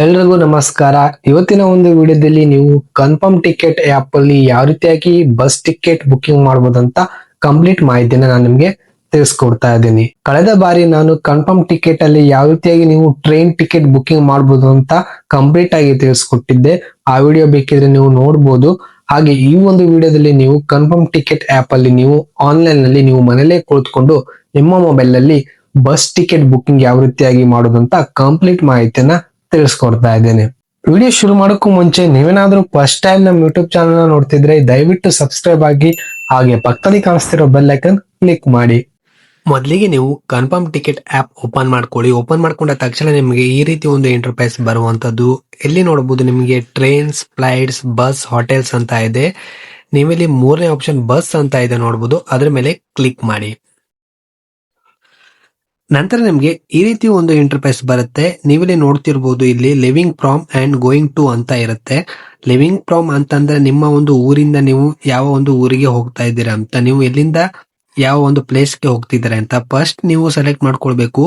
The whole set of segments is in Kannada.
ಎಲ್ರಿಗೂ ನಮಸ್ಕಾರ. ಇವತ್ತಿನ ಒಂದು ವಿಡಿಯೋದಲ್ಲಿ ನೀವು ಕನ್ಫರ್ಮ್ ಟಿಕೆಟ್ ಆಪ್ ಅಲ್ಲಿ ಯಾವ ರೀತಿಯಾಗಿ ಬಸ್ ಟಿಕೆಟ್ ಬುಕಿಂಗ್ ಮಾಡಬಹುದಂತ ಕಂಪ್ಲೀಟ್ ಮಾಹಿತಿನ ನಾನು ನಿಮ್ಗೆ ತಿಳಿಸ್ಕೊಡ್ತಾ ಇದ್ದೀನಿ. ಕಳೆದ ಬಾರಿ ನಾನು ಕನ್ಫರ್ಮ್ ಟಿಕೆಟ್ ಅಲ್ಲಿ ಯಾವ ರೀತಿಯಾಗಿ ನೀವು ಟ್ರೈನ್ ಟಿಕೆಟ್ ಬುಕಿಂಗ್ ಮಾಡಬಹುದು ಅಂತ ಕಂಪ್ಲೀಟ್ ಆಗಿ ತಿಳಿಸ್ಕೊಟ್ಟಿದ್ದೆ. ಆ ವಿಡಿಯೋ ಬೇಕಿದ್ರೆ ನೀವು ನೋಡಬಹುದು. ಹಾಗೆ ಈ ಒಂದು ವಿಡಿಯೋದಲ್ಲಿ ನೀವು ಕನ್ಫರ್ಮ್ ಟಿಕೆಟ್ ಆಪ್ ಅಲ್ಲಿ ನೀವು ಆನ್ಲೈನ್ ನಲ್ಲಿ ನೀವು ಮನೇಲೆ ಕುಳಿತುಕೊಂಡು ನಿಮ್ಮ ಮೊಬೈಲ್ ನಲ್ಲಿ ಬಸ್ ಟಿಕೆಟ್ ಬುಕಿಂಗ್ ಯಾವ ರೀತಿಯಾಗಿ ಮಾಡೋದಂತ ಕಂಪ್ಲೀಟ್ ಮಾಹಿತಿಯನ್ನ ತಿಳಿಸ್ಕೊಡ್ತಾ ಇದ್ದೇನೆ. ವಿಡಿಯೋ ಶುರು ಮಾಡೋಕ್ಕೂ ಮುಂಚೆ ನೀವೇನಾದ್ರೂ ಫಸ್ಟ್ ಟೈಮ್ ನಮ್ಮ ಯೂಟ್ಯೂಬ್ ಚಾನಲ್ ನೋಡ್ತಿದ್ರೆ ದಯವಿಟ್ಟು ಸಬ್ಸ್ಕ್ರೈಬ್ ಆಗಿ ಹಾಗೆ ಪಕ್ಕದಲ್ಲಿ ಕಾಣಿಸ್ತಿರೋ ಬೆಲ್ ಐಕನ್ ಕ್ಲಿಕ್ ಮಾಡಿ. ಮೊದಲಿಗೆ ನೀವು ಕನ್ಫರ್ಮ್ ಟಿಕೆಟ್ ಆಪ್ ಓಪನ್ ಮಾಡ್ಕೊಳ್ಳಿ. ಓಪನ್ ಮಾಡ್ಕೊಂಡ ತಕ್ಷಣ ನಿಮಗೆ ಈ ರೀತಿ ಒಂದು ಇಂಟರ್ಫೇಸ್ ಬರುವಂತದ್ದು. ಇಲ್ಲಿ ನೋಡಬಹುದು ನಿಮಗೆ ಟ್ರೈನ್ಸ್, ಫ್ಲೈಟ್ಸ್, ಬಸ್, ಹೋಟೆಲ್ಸ್ ಅಂತ ಇದೆ. ನೀವಿಲ್ಲಿ ಮೂರನೇ ಆಪ್ಷನ್ ಬಸ್ ಅಂತ ಇದೆ ನೋಡಬಹುದು, ಅದ್ರ ಮೇಲೆ ಕ್ಲಿಕ್ ಮಾಡಿ. ನಂತರ ನಿಮ್ಗೆ ಈ ರೀತಿ ಒಂದು ಇಂಟರ್ಫೇಸ್ ಬರುತ್ತೆ. ನೀವಿಲ್ಲಿ ನೋಡ್ತಿರ್ಬೋದು, ಇಲ್ಲಿ living from and going to ಅಂತ ಇರುತ್ತೆ. ಲಿವಿಂಗ್ ಫ್ರಾಮ್ ಅಂತಂದ್ರೆ ನಿಮ್ಮ ಒಂದು ಊರಿಂದ ನೀವು ಯಾವ ಒಂದು ಊರಿಗೆ ಹೋಗ್ತಾ ಇದ್ದೀರಾ ಅಂತ, ನೀವು ಎಲ್ಲಿಂದ ಯಾವ ಒಂದು ಪ್ಲೇಸ್ಗೆ ಹೋಗ್ತಿದ್ದೀರಾ ಅಂತ ಫಸ್ಟ್ ನೀವು ಸೆಲೆಕ್ಟ್ ಮಾಡ್ಕೊಳ್ಬೇಕು.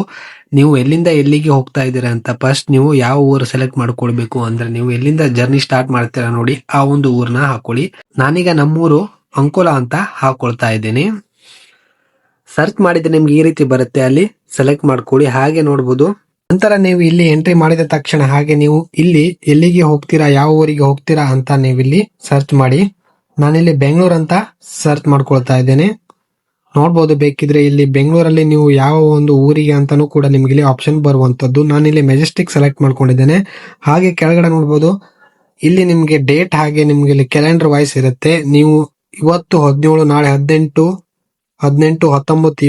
ನೀವು ಎಲ್ಲಿಂದ ಎಲ್ಲಿಗೆ ಹೋಗ್ತಾ ಇದ್ದೀರಾ ಅಂತ ಫಸ್ಟ್ ನೀವು ಯಾವ ಊರು ಸೆಲೆಕ್ಟ್ ಮಾಡ್ಕೊಳ್ಬೇಕು ಅಂದ್ರೆ, ನೀವು ಎಲ್ಲಿಂದ ಜರ್ನಿ ಸ್ಟಾರ್ಟ್ ಮಾಡ್ತೀರಾ ನೋಡಿ ಆ ಒಂದು ಊರ್ನ ಹಾಕೊಳ್ಳಿ. ನಾನೀಗ ನಮ್ಮೂರು ಅಂಕೋಲಾ ಅಂತ ಹಾಕೊಳ್ತಾ ಇದ್ದೀನಿ. ಸರ್ಚ್ ಮಾಡಿದ್ರೆ ನಿಮ್ಗೆ ಈ ರೀತಿ ಬರುತ್ತೆ, ಅಲ್ಲಿ ಸೆಲೆಕ್ಟ್ ಮಾಡ್ಕೊಳ್ಳಿ. ಹಾಗೆ ನೋಡ್ಬೋದು. ನಂತರ ನೀವು ಇಲ್ಲಿ ಎಂಟ್ರಿ ಮಾಡಿದ ತಕ್ಷಣ ಹಾಗೆ ನೀವು ಇಲ್ಲಿ ಎಲ್ಲಿಗೆ ಹೋಗ್ತೀರಾ, ಯಾವ ಊರಿಗೆ ಹೋಗ್ತೀರಾ ಅಂತ ನೀವು ಇಲ್ಲಿ ಸರ್ಚ್ ಮಾಡಿ. ನಾನಿಲ್ಲಿ ಬೆಂಗಳೂರು ಅಂತ ಸರ್ಚ್ ಮಾಡ್ಕೊಳ್ತಾ ಇದ್ದೇನೆ. ನೋಡ್ಬೋದು, ಬೇಕಿದ್ರೆ ಇಲ್ಲಿ ಬೆಂಗಳೂರಲ್ಲಿ ನೀವು ಯಾವ ಒಂದು ಊರಿಗೆ ಅಂತಾನೂ ಕೂಡ ನಿಮ್ಗೆ ಇಲ್ಲಿ ಆಪ್ಷನ್ ಬರುವಂತದ್ದು. ನಾನಿಲ್ಲಿ ಮೆಜೆಸ್ಟಿಕ್ ಸೆಲೆಕ್ಟ್ ಮಾಡ್ಕೊಂಡಿದ್ದೇನೆ. ಹಾಗೆ ಕೆಳಗಡೆ ನೋಡ್ಬೋದು, ಇಲ್ಲಿ ನಿಮ್ಗೆ ಡೇಟ್ ಹಾಗೆ ನಿಮ್ಗೆ ಇಲ್ಲಿ ಕ್ಯಾಲೆಂಡರ್ ವೈಸ್ ಇರುತ್ತೆ. ನೀವು ಇವತ್ತು 17, ನಾಳೆ 18, 19,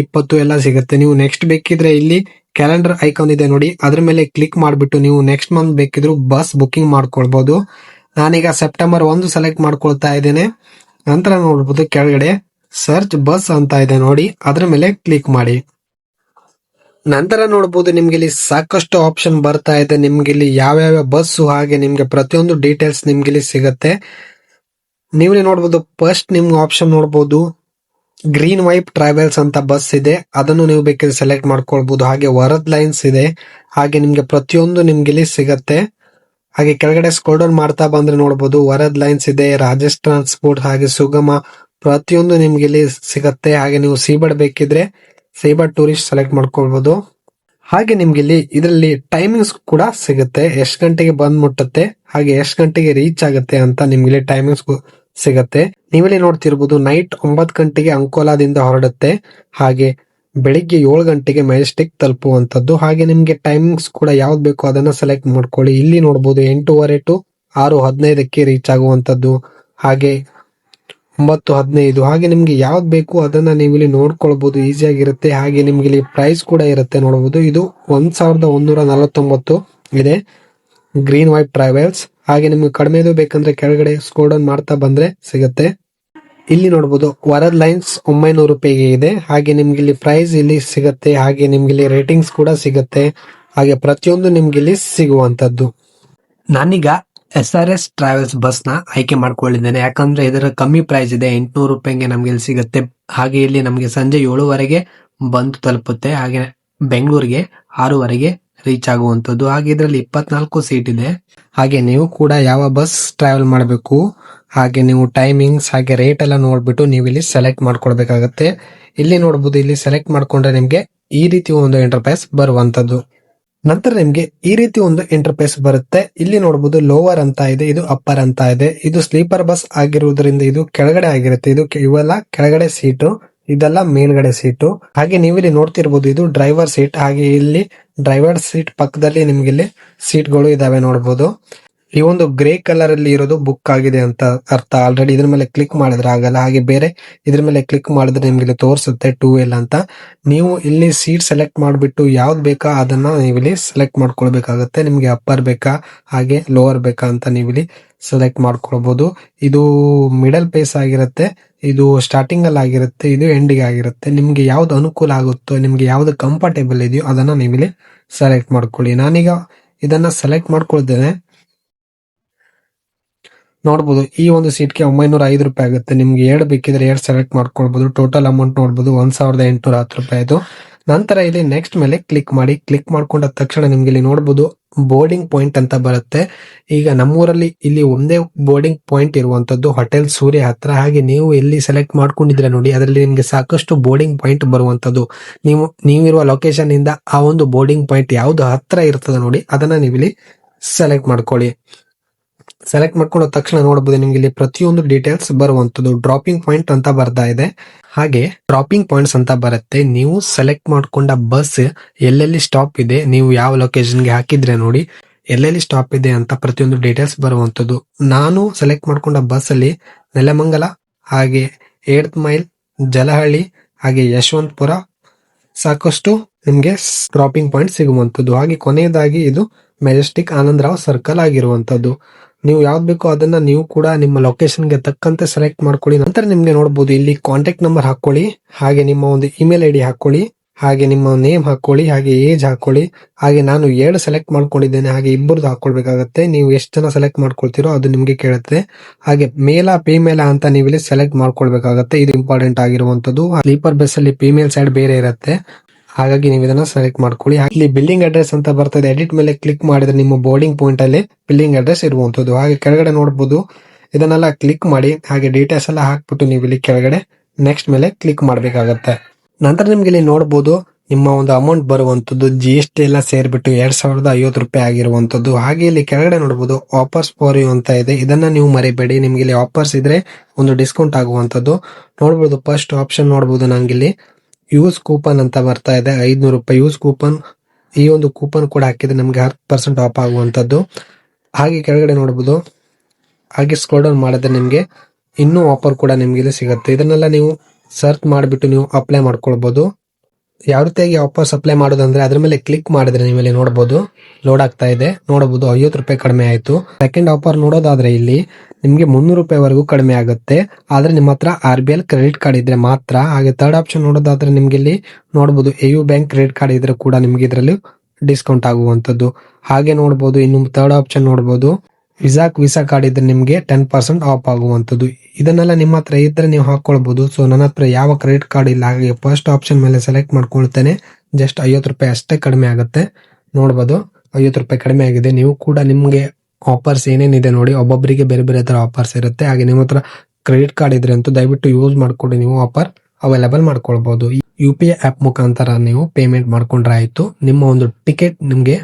20 ಎಲ್ಲ ಸಿಗುತ್ತೆ. ನೀವು ನೆಕ್ಸ್ಟ್ ಬೇಕಿದ್ರೆ ಇಲ್ಲಿ ಕ್ಯಾಲೆಂಡರ್ ಐಕಾನ್ ಇದೆ ನೋಡಿ, ಅದ್ರ ಮೇಲೆ ಕ್ಲಿಕ್ ಮಾಡಿಬಿಟ್ಟು ನೀವು ನೆಕ್ಸ್ಟ್ ಮಂತ್ ಬೇಕಿದ್ರು ಬಸ್ ಬುಕಿಂಗ್ ಮಾಡ್ಕೊಳ್ಬಹುದು. ನಾನೀಗ ಸೆಪ್ಟೆಂಬರ್ 1 ಸೆಲೆಕ್ಟ್ ಮಾಡ್ಕೊಳ್ತಾ ಇದ್ದೇನೆ. ನಂತರ ನೋಡ್ಬೋದು ಕೆಳಗಡೆ ಸರ್ಚ್ ಬಸ್ ಅಂತ ಇದೆ ನೋಡಿ, ಅದ್ರ ಮೇಲೆ ಕ್ಲಿಕ್ ಮಾಡಿ. ನಂತರ ನೋಡ್ಬೋದು ನಿಮ್ಗೆ ಇಲ್ಲಿ ಸಾಕಷ್ಟು ಆಪ್ಷನ್ ಬರ್ತಾ ಇದೆ. ನಿಮ್ಗೆ ಇಲ್ಲಿ ಯಾವ್ಯಾವ ಬಸ್ಸು ಹಾಗೆ ನಿಮ್ಗೆ ಪ್ರತಿಯೊಂದು ಡೀಟೇಲ್ಸ್ ನಿಮ್ಗೆ ಇಲ್ಲಿ ಸಿಗುತ್ತೆ. ನೀವು ನೋಡ್ಬೋದು, ಫಸ್ಟ್ ನಿಮ್ಗೆ ಆಪ್ಷನ್ ನೋಡ್ಬೋದು ಗ್ರೀನ್ ವೈಪ್ ಟ್ರಾವೆಲ್ಸ್ ಅಂತ ಬಸ್ ಇದೆ, ಅದನ್ನು ನೀವು ಬೇಕಾದ್ರೆ ಸೆಲೆಕ್ಟ್ ಮಾಡ್ಕೊಳ್ಬಹುದು. ಹಾಗೆ ವರದ್ ಲೈನ್ಸ್ ಇದೆ, ಹಾಗೆ ನಿಮ್ಗೆ ಪ್ರತಿಯೊಂದು ನಿಮ್ಗೆ ಇಲ್ಲಿ ಸಿಗತ್ತೆ. ಹಾಗೆ ಕೆಳಗಡೆ ಸ್ಕ್ರೋಲ್ ಡೌನ್ ಮಾಡ್ತಾ ಬಂದ್ರೆ ನೋಡ್ಬೋದು ವರದ್ ಲೈನ್ಸ್ ಇದೆ, ರಾಜೇಶ್ ಟ್ರಾನ್ಸ್ಪೋರ್ಟ್, ಹಾಗೆ ಸುಗಮ, ಪ್ರತಿಯೊಂದು ನಿಮ್ಗೆ ಇಲ್ಲಿ ಸಿಗತ್ತೆ. ಹಾಗೆ ನೀವು ಸೀಬಡ್ ಬೇಕಿದ್ರೆ ಸೀಬಡ್ ಟೂರಿಸ್ಟ್ ಸೆಲೆಕ್ಟ್ ಮಾಡ್ಕೊಳ್ಬಹುದು. ಹಾಗೆ ನಿಮ್ಗೆ ಇಲ್ಲಿ ಇದರಲ್ಲಿ ಟೈಮಿಂಗ್ಸ್ ಕೂಡ ಸಿಗುತ್ತೆ, ಎಷ್ಟು ಗಂಟೆಗೆ ಬಂದ್ ಮುಟ್ಟುತ್ತೆ ಹಾಗೆ ಎಷ್ಟು ಗಂಟೆಗೆ ರೀಚ್ ಆಗುತ್ತೆ ಅಂತ ನಿಮ್ಗೆ ಇಲ್ಲಿ ಟೈಮಿಂಗ್ಸ್ ಸಿಗತ್ತೆ. ನೀವಿಲ್ಲಿ ನೋಡ್ತಿರ್ಬೋದು, ನೈಟ್ 9 ಗಂಟೆಗೆ ಅಂಕೋಲಾದಿಂದ ಹೊರಡುತ್ತೆ, ಹಾಗೆ ಬೆಳಿಗ್ಗೆ 7 ಗಂಟೆಗೆ ಮೆಜೆಸ್ಟಿಕ್ ತಲುಪುವಂತದ್ದು. ಹಾಗೆ ನಿಮ್ಗೆ ಟೈಮಿಂಗ್ಸ್ ಕೂಡ ಯಾವ್ದು ಬೇಕು ಅದನ್ನ ಸೆಲೆಕ್ಟ್ ಮಾಡ್ಕೊಳ್ಳಿ. ಇಲ್ಲಿ ನೋಡ್ಬೋದು 8:30 to 6:15 ರೀಚ್ ಆಗುವಂತದ್ದು, ಹಾಗೆ 9:15. ಹಾಗೆ ನಿಮ್ಗೆ ಯಾವ್ದು ಬೇಕು ಅದನ್ನ ನೀವು ಇಲ್ಲಿ ನೋಡ್ಕೊಳ್ಬಹುದು, ಈಸಿಯಾಗಿರುತ್ತೆ. ಹಾಗೆ ನಿಮ್ಗೆ ಇಲ್ಲಿ ಪ್ರೈಸ್ ಕೂಡ ಇರುತ್ತೆ ನೋಡಬಹುದು. ಇದು 1149 ಇದೆ ಗ್ರೀನ್ ವೈಪ್ ಟ್ರಾವೆಲ್ಸ್. ಹಾಗೆ ನಿಮ್ಗೆ ಕಡಿಮೆದು ಬೇಕಂದ್ರೆ ಕೆಳಗಡೆ ಸ್ಕ್ರೋಲ್ ಡೌನ್ ಮಾಡ್ತಾ ಬಂದ್ರೆ ಸಿಗುತ್ತೆ. ಇಲ್ಲಿ ನೋಡಬಹುದು ವರದ್ ಲೈನ್ಸ್ 900 ರೂಪಾಯಿಗೆ ಇದೆ. ಹಾಗೆ ನಿಮ್ಗೆ ಇಲ್ಲಿ ಪ್ರೈಸ್ ಇಲ್ಲಿ ಸಿಗುತ್ತೆ, ಹಾಗೆ ನಿಮ್ಗೆ ಇಲ್ಲಿ ರೇಟಿಂಗ್ಸ್ ಕೂಡ ಸಿಗುತ್ತೆ. ಹಾಗೆ ಪ್ರತಿಯೊಂದು ನಿಮ್ಗೆ ಇಲ್ಲಿ ಸಿಗುವಂತದ್ದು. ನಾನೀಗ SRS ಟ್ರಾವೆಲ್ಸ್ ಬಸ್ ನ ಆಯ್ಕೆ ಮಾಡ್ಕೊಂಡಿದ್ದೇನೆ, ಯಾಕಂದ್ರೆ ಇದರ ಕಮ್ಮಿ ಪ್ರೈಸ್ ಇದೆ, 800 ರೂಪಾಯಿಗೆ ನಮ್ಗೆ ಇಲ್ಲಿ ಸಿಗುತ್ತೆ. ಹಾಗೆ ಇಲ್ಲಿ ನಮ್ಗೆ ಸಂಜೆ 7:00 ಬಂದು ತಲುಪುತ್ತೆ. ಹಾಗೆ ಬೆಂಗಳೂರಿಗೆ 6:00 ರೀಚ್ ಆಗುವಂತದ್ದು. ಹಾಗೆ ಇದರಲ್ಲಿ 24 ಸೀಟ್ ಇದೆ. ಹಾಗೆ ನೀವು ಕೂಡ ಯಾವ ಬಸ್ ಟ್ರಾವೆಲ್ ಮಾಡಬೇಕು, ಹಾಗೆ ನೀವು ಟೈಮಿಂಗ್ಸ್ ಹಾಗೆ ರೇಟ್ ಎಲ್ಲ ನೋಡ್ಬಿಟ್ಟು ನೀವು ಇಲ್ಲಿ ಸೆಲೆಕ್ಟ್ ಮಾಡ್ಕೊಳ್ಬೇಕಾಗತ್ತೆ. ಇಲ್ಲಿ ನೋಡಬಹುದು, ಇಲ್ಲಿ ಸೆಲೆಕ್ಟ್ ಮಾಡ್ಕೊಂಡ್ರೆ ನಿಮ್ಗೆ ಈ ರೀತಿ ಒಂದು ಇಂಟರ್ಫೇಸ್ ಬರುವಂತದ್ದು. ನಂತರ ನಿಮ್ಗೆ ಈ ರೀತಿ ಒಂದು ಇಂಟರ್ಫೇಸ್ ಬರುತ್ತೆ. ಇಲ್ಲಿ ನೋಡಬಹುದು ಲೋವರ್ ಅಂತ ಇದೆ, ಇದು ಅಪ್ಪರ್ ಅಂತ ಇದೆ. ಇದು ಸ್ಲೀಪರ್ ಬಸ್ ಆಗಿರುವುದರಿಂದ ಇದು ಕೆಳಗಡೆ ಆಗಿರುತ್ತೆ. ಇದು ಇವೆಲ್ಲ ಕೆಳಗಡೆ ಸೀಟು, ಇದೆಲ್ಲ ಮೇಲ್ಗಡೆ ಸೀಟು. ಹಾಗೆ ನೀವು ಇಲ್ಲಿ ನೋಡ್ತಿರ್ಬೋದು, ಇದು ಡ್ರೈವರ್ ಸೀಟ್. ಹಾಗೆ ಇಲ್ಲಿ ಡ್ರೈವರ್ ಸೀಟ್ ಪಕ್ಕದಲ್ಲಿ ನಿಮ್ಗೆ ಇಲ್ಲಿ ಸೀಟ್ಗಳು ಇದಾವೆ ನೋಡಬಹುದು. ಈ ಒಂದು ಗ್ರೇ ಕಲರ್ ಅಲ್ಲಿ ಇರೋದು ಬುಕ್ ಆಗಿದೆ ಅಂತ ಅರ್ಥ. ಆಲ್ರೆಡಿ ಇದ್ರ ಮೇಲೆ ಕ್ಲಿಕ್ ಮಾಡಿದ್ರೆ ಆಗಲ್ಲ, ಹಾಗೆ ಬೇರೆ ಇದ್ರ ಮೇಲೆ ಕ್ಲಿಕ್ ಮಾಡಿದ್ರೆ ನಿಮ್ಗೆ ಇಲ್ಲಿ ತೋರಿಸುತ್ತೆ 2L ಅಂತ. ನೀವು ಇಲ್ಲಿ ಸೀಟ್ ಸೆಲೆಕ್ಟ್ ಮಾಡಿಬಿಟ್ಟು ಯಾವ್ದು ಬೇಕಾ ಅದನ್ನ ನೀವು ಇಲ್ಲಿ ಸೆಲೆಕ್ಟ್ ಮಾಡ್ಕೊಳ್ಬೇಕಾಗತ್ತೆ. ನಿಮ್ಗೆ ಅಪ್ಪರ್ ಬೇಕಾ ಹಾಗೆ ಲೋವರ್ ಬೇಕಾ ಅಂತ ನೀವು ಇಲ್ಲಿ ಸೆಲೆಕ್ಟ್ ಮಾಡ್ಕೊಳ್ಬಹುದು. ಇದು ಮಿಡಲ್ ಪೇಸ್ ಆಗಿರುತ್ತೆ, ಇದು ಸ್ಟಾರ್ಟಿಂಗ್ ಅಲ್ಲಿ ಆಗಿರುತ್ತೆ, ಇದು ಎಂಡಿಗೆ ಆಗಿರುತ್ತೆ. ನಿಮ್ಗೆ ಯಾವ್ದು ಅನುಕೂಲ ಆಗುತ್ತೋ, ನಿಮ್ಗೆ ಯಾವ್ದು ಕಂಫರ್ಟೇಬಲ್ ಇದೆಯೋ ಅದನ್ನ ನೀವು ಇಲ್ಲಿ ಸೆಲೆಕ್ಟ್ ಮಾಡ್ಕೊಳ್ಳಿ. ನಾನೀಗ ಇದನ್ನ ಸೆಲೆಕ್ಟ್ ಮಾಡ್ಕೊಳ್ತೇನೆ. ನೋಡಬಹುದು ಈ ಒಂದು ಸೀಟ್ಗೆ 905 ರೂಪಾಯಿ ಆಗುತ್ತೆ. ನಿಮ್ಗೆ 2 ಬೇಕಿದ್ರೆ 2 ಸೆಲೆಕ್ಟ್ ಮಾಡ್ಕೊಳ್ಬಹುದು. ಟೋಟಲ್ ಅಮೌಂಟ್ ನೋಡಬಹುದು 1810 ರೂಪಾಯಿ. ನಂತರ ಇಲ್ಲಿ ನೆಕ್ಸ್ಟ್ ಮೇಲೆ ಕ್ಲಿಕ್ ಮಾಡಿ. ಕ್ಲಿಕ್ ಮಾಡ್ಕೊಂಡ ತಕ್ಷಣ ನಿಮ್ಗೆ ಇಲ್ಲಿ ನೋಡಬಹುದು ಬೋರ್ಡಿಂಗ್ ಪಾಯಿಂಟ್ ಅಂತ ಬರುತ್ತೆ. ಈಗ ನಮ್ಮೂರಲ್ಲಿ ಇಲ್ಲಿ ಒಂದೇ ಬೋರ್ಡಿಂಗ್ ಪಾಯಿಂಟ್ ಇರುವಂತದ್ದು ಹೋಟೆಲ್ ಸೂರ್ಯ ಹತ್ರ. ಹಾಗೆ ನೀವು ಎಲ್ಲಿ ಸೆಲೆಕ್ಟ್ ಮಾಡ್ಕೊಂಡಿದ್ರೆ ನೋಡಿ, ಅದರಲ್ಲಿ ನಿಮ್ಗೆ ಸಾಕಷ್ಟು ಬೋರ್ಡಿಂಗ್ ಪಾಯಿಂಟ್ ಬರುವಂತದ್ದು. ನೀವಿರುವ ಲೊಕೇಶನ್ ಇಂದ ಆ ಒಂದು ಬೋರ್ಡಿಂಗ್ ಪಾಯಿಂಟ್ ಯಾವ್ದು ಹತ್ರ ಇರ್ತದೆ ನೋಡಿ, ಅದನ್ನ ನೀವು ಇಲ್ಲಿ ಸೆಲೆಕ್ಟ್ ಮಾಡ್ಕೊಳ್ಳಿ. ಸೆಲೆಕ್ಟ್ ಮಾಡ್ಕೊಂಡ ತಕ್ಷಣ ನೋಡಬಹುದು ನಿಮ್ಗೆ ಇಲ್ಲಿ ಪ್ರತಿಯೊಂದು ಡೀಟೇಲ್ಸ್ ಬರುವಂತದ್ದು. ಡ್ರಾಪಿಂಗ್ ಪಾಯಿಂಟ್ ಅಂತ ಬರ್ತಾ ಇದೆ, ಹಾಗೆ ಡ್ರಾಪಿಂಗ್ ಪಾಯಿಂಟ್ಸ್ ಅಂತ ಬರುತ್ತೆ. ನೀವು ಸೆಲೆಕ್ಟ್ ಮಾಡ್ಕೊಂಡ ಬಸ್ ಎಲ್ಲೆಲ್ಲಿ ಸ್ಟಾಪ್ ಇದೆ, ನೀವು ಯಾವ ಲೊಕೇಶನ್ಗೆ ಹಾಕಿದ್ರೆ ನೋಡಿ ಎಲ್ಲೆಲ್ಲಿ ಸ್ಟಾಪ್ ಇದೆ ಅಂತ ಪ್ರತಿಯೊಂದು ಡೀಟೇಲ್ಸ್ ಬರುವಂತದ್ದು. ನಾನು ಸೆಲೆಕ್ಟ್ ಮಾಡ್ಕೊಂಡ ಬಸ್ ಅಲ್ಲಿ ನೆಲಮಂಗಲ, ಹಾಗೆ 8th ಮೈಲ್, ಜಲಹಳ್ಳಿ, ಹಾಗೆ ಯಶವಂತಪುರ ಸಾಕಷ್ಟು ನಿಮ್ಗೆ ಡ್ರಾಪಿಂಗ್ ಪಾಯಿಂಟ್ ಸಿಗುವಂತದ್ದು. ಹಾಗೆ ಕೊನೆಯದಾಗಿ ಇದು ಮೆಜೆಸ್ಟಿಕ್ ಆನಂದರಾವ್ ಸರ್ಕಲ್ ಆಗಿರುವಂತದ್ದು. ನೀವು ಯಾವ್ದು ಬೇಕೋ ಅದನ್ನ ನೀವು ಕೂಡ ನಿಮ್ಮ ಲೊಕೇಶನ್ಗೆ ತಕ್ಕಂತೆ ಸೆಲೆಕ್ಟ್ ಮಾಡ್ಕೊಳ್ಳಿ. ನಂತರ ನಿಮ್ಗೆ ನೋಡಬಹುದು ಇಲ್ಲಿ ಕಾಂಟ್ಯಾಕ್ಟ್ ನಂಬರ್ ಹಾಕೊಳ್ಳಿ, ಹಾಗೆ ನಿಮ್ಮ ಒಂದು ಇಮೇಲ್ ಐಡಿ ಹಾಕೊಳ್ಳಿ, ಹಾಗೆ ನಿಮ್ಮ ನೇಮ್ ಹಾಕೊಳ್ಳಿ, ಹಾಗೆ ಏಜ್ ಹಾಕೊಳ್ಳಿ. ಹಾಗೆ ನಾನು 2 ಸೆಲೆಕ್ಟ್ ಮಾಡ್ಕೊಂಡಿದ್ದೇನೆ, ಹಾಗೆ ಇಬ್ಬರದ್ದು ಹಾಕೊಳ್ಬೇಕಾಗತ್ತೆ. ನೀವು ಎಷ್ಟು ಜನ ಸೆಲೆಕ್ಟ್ ಮಾಡ್ಕೊಳ್ತೀರೋ ಅದು ನಿಮ್ಗೆ ಕೇಳುತ್ತೆ. ಹಾಗೆ ಮೇಲ ಫಿಮೇಲ ಅಂತ ನೀವು ಇಲ್ಲಿ ಸೆಲೆಕ್ಟ್ ಮಾಡ್ಕೊಳ್ಬೇಕಾಗತ್ತೆ. ಇದು ಇಂಪಾರ್ಟೆಂಟ್ ಆಗಿರುವಂತದ್ದು. ಸ್ಲೀಪರ್ ಬಸ್ ಅಲ್ಲಿ ಫಿಮೇಲ್ ಸೈಡ್ ಬೇರೆ ಇರುತ್ತೆ, ಹಾಗಾಗಿ ನೀವು ಇದನ್ನ ಸೆಲೆಕ್ಟ್ ಮಾಡ್ಕೊಳ್ಳಿ. ಇಲ್ಲಿ ಬಿಲ್ಲಿಂಗ್ ಅಡ್ರೆಸ್ ಅಂತ ಬರ್ತದೆ. ಎಡಿಟ್ ಮೇಲೆ ಕ್ಲಿಕ್ ಮಾಡಿದ್ರೆ ನಿಮ್ಮ ಬೋರ್ಡಿಂಗ್ ಪಾಯಿಂಟ್ ಅಲ್ಲಿ ಬಿಲ್ಲಿಂಗ್ ಅಡ್ರೆಸ್ ಇರುವಂತದ್ದು. ಹಾಗೆ ಕೆಳಗಡೆ ನೋಡಬಹುದು, ಇದನ್ನೆಲ್ಲ ಕ್ಲಿಕ್ ಮಾಡಿ ಹಾಗೆ ಡೀಟೇಲ್ಸ್ ಎಲ್ಲ ಹಾಕ್ಬಿಟ್ಟು ನೀವು ಇಲ್ಲಿ ಕೆಳಗಡೆ ನೆಕ್ಸ್ಟ್ ಮೇಲೆ ಕ್ಲಿಕ್ ಮಾಡ್ಬೇಕಾಗತ್ತೆ. ನಂತರ ನಿಮ್ಗೆ ಇಲ್ಲಿ ನೋಡಬಹುದು ನಿಮ್ಮ ಒಂದು ಅಮೌಂಟ್ ಬರುವಂತದ್ದು GST ಎಲ್ಲ ಸೇರ್ಬಿಟ್ಟು 2050 ರೂಪಾಯಿ ಆಗಿರುವಂತದ್ದು. ಹಾಗೆ ಇಲ್ಲಿ ಕೆಳಗಡೆ ನೋಡಬಹುದು ಆಫರ್ಸ್ ಫಾರ್ ಯು ಅಂತ ಇದೆ, ಇದನ್ನ ನೀವು ಮರಿಬೇಡಿ. ನಿಮ್ಗೆ ಇಲ್ಲಿ ಆಫರ್ಸ್ ಇದ್ರೆ ಒಂದು ಡಿಸ್ಕೌಂಟ್ ಆಗುವಂತದ್ದು ನೋಡಬಹುದು. ಫಸ್ಟ್ ಆಪ್ಷನ್ ನೋಡಬಹುದು, ನಂಗಿಲ್ಲಿ ಯೂಸ್ ಕೂಪನ್ ಅಂತ ಬರ್ತಾ ಇದೆ, 500 ರೂಪಾಯಿ ಯೂಸ್ ಕೂಪನ್. ಈ ಒಂದು ಕೂಪನ್ ಕೂಡ ಹಾಕಿದ್ರೆ ನಮ್ಗೆ 10% ಆಫ್ ಆಗುವಂತದ್ದು. ಹಾಗೆ ಕೆಳಗಡೆ ನೋಡಬಹುದು, ಹಾಗೆ ಸ್ಕ್ರೋಲ್ ಡೌನ್ ಮಾಡಿದ್ರೆ ನಿಮ್ಗೆ ಇನ್ನೂ ಆಫರ್ ಕೂಡ ನಿಮ್ಗೆ ಇಲ್ಲಿ ಸಿಗುತ್ತೆ. ಇದನ್ನೆಲ್ಲ ನೀವು ಸರ್ಚ್ ಮಾಡಿಬಿಟ್ಟು ನೀವು ಅಪ್ಲೈ ಮಾಡ್ಕೊಳ್ಬಹುದು. ಯಾವ ರೀತಿಯಾಗಿ ಆಫರ್ಸ್ ಅಪ್ಲೈ ಮಾಡೋದಂದ್ರೆ ಅದ್ರ ಮೇಲೆ ಕ್ಲಿಕ್ ಮಾಡಿದ್ರೆ ನೀವು ಇಲ್ಲಿ ನೋಡಬಹುದು ಲೋಡ್ ಆಗ್ತಾ ಇದೆ. ನೋಡಬಹುದು 50 ರೂಪಾಯಿ ಕಡಿಮೆ ಆಯ್ತು. ಸೆಕೆಂಡ್ ಆಫರ್ ನೋಡೋದಾದ್ರೆ ಇಲ್ಲಿ ನಿಮ್ಗೆ 300 ರೂಪಾಯಿವರೆಗೂ ಕಡಿಮೆ ಆಗುತ್ತೆ, ಆದ್ರೆ ನಿಮ್ಮ ಹತ್ರ RBL ಕ್ರೆಡಿಟ್ ಕಾರ್ಡ್ ಇದ್ರೆ ಮಾತ್ರ. ಹಾಗೆ ಥರ್ಡ್ ಆಪ್ಷನ್ ನೋಡೋದಾದ್ರೆ ನಿಮ್ಗೆ ಇಲ್ಲಿ ನೋಡಬಹುದು AU ಬ್ಯಾಂಕ್ ಕ್ರೆಡಿಟ್ ಕಾರ್ಡ್ ಇದ್ರೆ ಕೂಡ ನಿಮ್ಗೆ ಇದರಲ್ಲಿ ಡಿಸ್ಕೌಂಟ್ ಆಗುವಂತದ್ದು. ಹಾಗೆ ನೋಡಬಹುದು ಇನ್ನು ಥರ್ಡ್ ಆಪ್ಷನ್ ನೋಡಬಹುದು ವಿಸಾ ಕಾರ್ಡ್ ಇದ್ರೆ ನಿಮ್ಗೆ 10% ಆಫ್ ಆಗುವಂತದ್ದು. ಇದನ್ನೆಲ್ಲ ನಿಮ್ಮ ಹತ್ರ ಇದ್ರೆ ನೀವು ಹಾಕೊಳ್ಬಹುದು. ಸೊ ನನ್ನ ಹತ್ರ ಯಾವ ಕ್ರೆಡಿಟ್ ಕಾರ್ಡ್ ಇಲ್ಲ, ಹಾಗೆ ಫಸ್ಟ್ ಆಪ್ಷನ್ ಮೇಲೆ ಸೆಲೆಕ್ಟ್ ಮಾಡ್ಕೊಳ್ತೇನೆ. ಜಸ್ಟ್ 50 ರೂಪಾಯಿ ಅಷ್ಟೇ ಕಡಿಮೆ ಆಗುತ್ತೆ. ನೋಡಬಹುದು 50 ರೂಪಾಯಿ ಕಡಿಮೆ ಆಗಿದೆ. ನೀವು ಕೂಡ ನಿಮ್ಗೆ ಆಫರ್ಸ್ ಏನೇನಿದೆ ನೋಡಿ, ಒಬ್ಬೊಬ್ಬರಿಗೆ ಬೇರೆ ಬೇರೆ ತರ ಆಫರ್ಸ್ ಇರುತ್ತೆ. ಹಾಗೆ ನಿಮ್ಮ ಹತ್ರ ಕ್ರೆಡಿಟ್ ಕಾರ್ಡ್ ಇದ್ರೆ ಅಂತೂ ದಯವಿಟ್ಟು ಯೂಸ್ ಮಾಡ್ಕೊಂಡು ನೀವು ಆಫರ್ ಅವೈಲೇಬಲ್ ಮಾಡ್ಕೊಳ್ಬಹುದು. UPI ಆಪ್ ಮುಖಾಂತರ ನೀವು ಪೇಮೆಂಟ್ ಮಾಡ್ಕೊಂಡ್ರೆ ಆಯ್ತು, ನಿಮ್ಮ ಒಂದು ಟಿಕೆಟ್ ನಿಮ್ಗೆ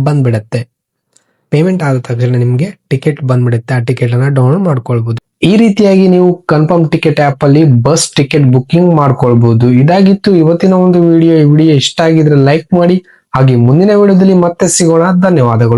ಬಂದ್ಬಿಡತ್ತೆ. ಪೇಮೆಂಟ್ ಆದ ತಕ್ಷಣ ನಿಮ್ಗೆ ಟಿಕೆಟ್ ಬಂದ್ಬಿಡುತ್ತೆ. ಆ ಟಿಕೆಟ್ ಅನ್ನ ಡೌನ್ಲೋಡ್ ಮಾಡ್ಕೊಳ್ಬಹುದು. ಈ ರೀತಿಯಾಗಿ ನೀವು ಕನ್ಫರ್ಮ್ ಟಿಕೆಟ್ ಆಪ್ ಅಲ್ಲಿ ಬಸ್ ಟಿಕೆಟ್ ಬುಕಿಂಗ್ ಮಾಡ್ಕೊಳ್ಬಹುದು. ಇದಾಗಿತ್ತು ಇವತ್ತಿನ ಒಂದು ವಿಡಿಯೋ. ಈ ವಿಡಿಯೋ ಇಷ್ಟ ಆಗಿದ್ರೆ ಲೈಕ್ ಮಾಡಿ, ಹಾಗೆ ಮುಂದಿನ ವಿಡಿಯೋದಲ್ಲಿ ಮತ್ತೆ ಸಿಗೋಣ. ಧನ್ಯವಾದಗಳು.